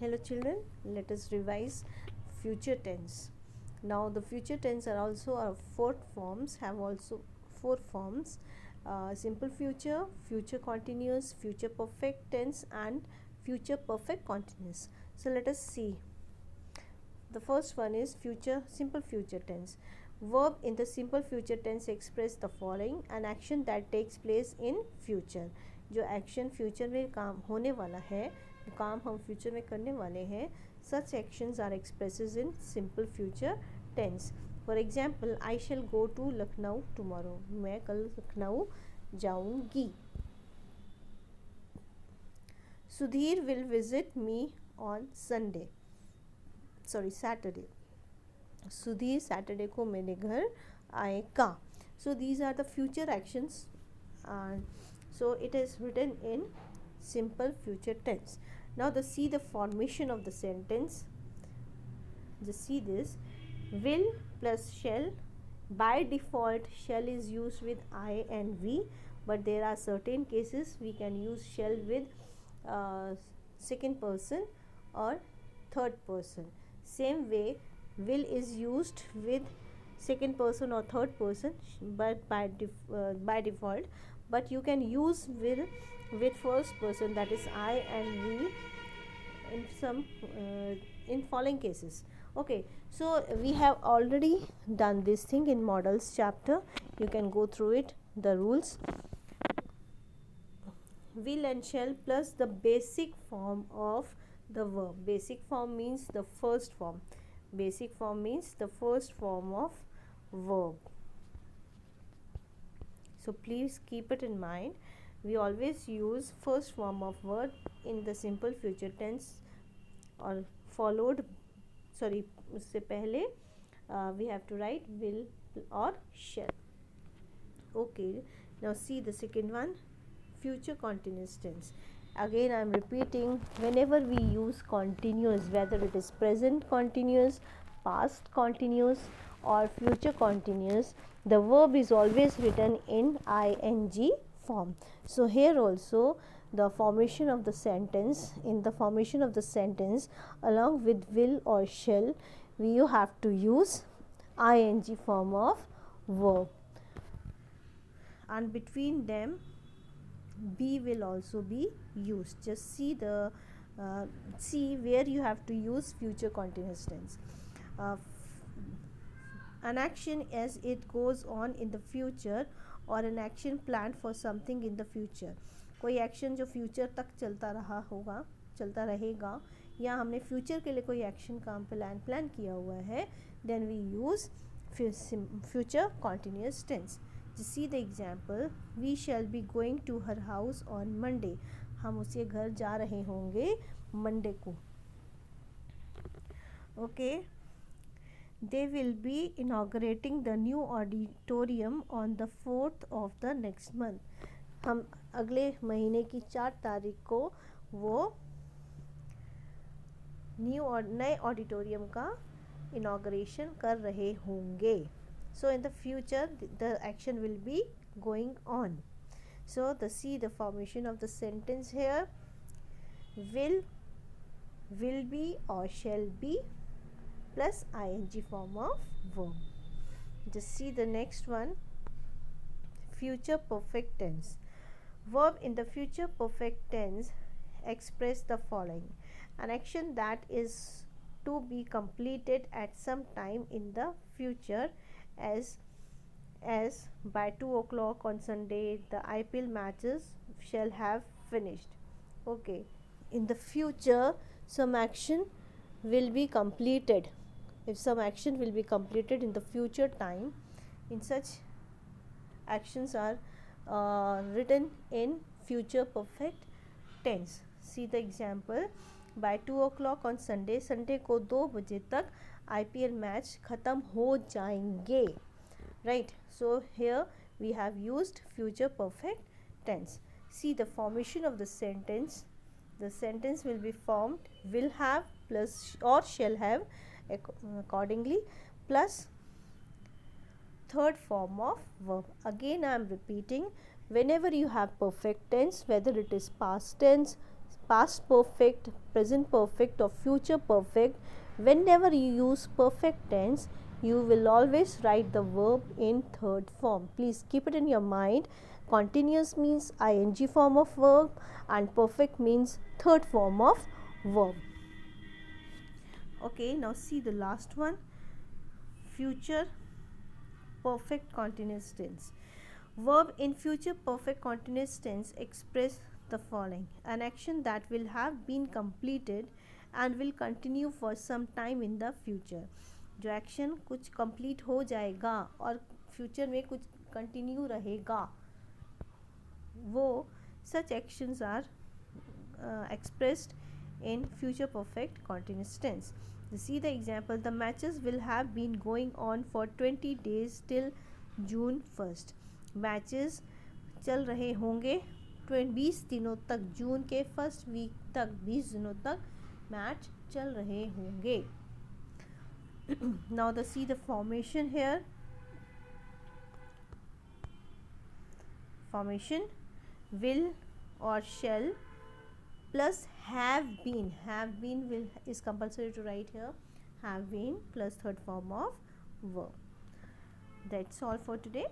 Hello children, let us revise future tense. Now the future tense are also have also four forms: simple future, future continuous, future perfect tense, and future perfect continuous. So let us see. The first one is simple future tense. Verb in the simple future tense express the following: an action that takes place in future. जो action future में काम होने वाला है, जो काम हम future में करने वाले हैं, such actions are expresses in simple future tense. For example, I shall go to Lucknow tomorrow. मैं कल लखनऊ जाऊंगी. Sudhir will visit me on Saturday. Sudhir Saturday को मेरे घर आएगा. So these are the future actions, and so it is written in simple future tense. Now see the formation of the sentence. Just see this: will plus shall. By default shall is used with I and we, but there are certain cases we can use shall with second person or third person. Same way will is used with second person or third person, but by default, but you can use will with first person, that is I and we, in some in following cases. Okay, so we have already done this thing in models chapter. You can go through it, the rules. Will and shall plus the basic form of the verb. Basic form means the first form. Basic form means the first form of verb. So please keep it in mind. We always use first form of verb in the simple future tense, or followed, sorry, उससे पहले we have to write will or shall. Okay, now see the second one, future continuous tense. Again I am repeating, whenever we use continuous, whether it is present continuous, past continuous, or future continuous, the verb is always written in ing form. So here also the formation of the sentence, in the formation of the sentence along with will or shall, you have to use ing form of verb, and between them be will also be used. Just see the see where you have to use future continuous tense. An action as it goes on in the future, or an action planned for something in the future. कोई action जो future तक चलता रहेगा, या हमने future के लिए कोई एक्शन काम प्लान किया हुआ है, then we use future continuous tense. See the example, we shall be going to her house on Monday. हम उसके घर जा रहे होंगे मंडे को. Okay, they will be inaugurating the new auditorium on the 4th of the next month. हम अगले महीने की 4 तारीख को वो नए ऑडिटोरियम का इनॉग्रेशन कर रहे होंगे. So in the future the action will be going on. So see the formation of the sentence here: will be or shall be plus ing form of verb. Just see the next one, future perfect tense. Verb in the future perfect tense express the following: an action that is to be completed at some time in the future, as by 2 o'clock on Sunday the IPL matches shall have finished. Okay, in the future some action will be completed. If some action will be completed in the future time, in such actions are written in future perfect tense. See the example, by 2 o'clock on Sunday, Sunday को 2 बजे तक IPL match ख़त्म हो जाएंगे. Right, so here we have used future perfect tense. See the formation of the sentence. The sentence will be formed will have plus or shall have accordingly, plus third form of verb. Again I am repeating, whenever you have perfect tense, whether it is past tense, past perfect, present perfect or future perfect, whenever you use perfect tense, you will always write the verb in third form. Please keep it in your mind. Continuous means ing form of verb and perfect means third form of verb. Okay, now see the last one, future perfect continuous tense. Verb in future perfect continuous tense express the following: an action that will have been completed and will continue for some time in the future. जो action कुछ complete हो जाएगा और future में कुछ continue रहेगा, वो such actions are expressed in future perfect continuous tense. You see the example, the matches will have been going on for 20 days till June 1st. Matches चल रहे होंगे 20 दिनों तक, जून के फर्स्ट वीक तक 20 दिनों तक मैच चल रहे होंगे. Now the see the formation here. Formation will or shall plus have been. Have been will is compulsory to write here. Have been plus third form of verb. That's all for today.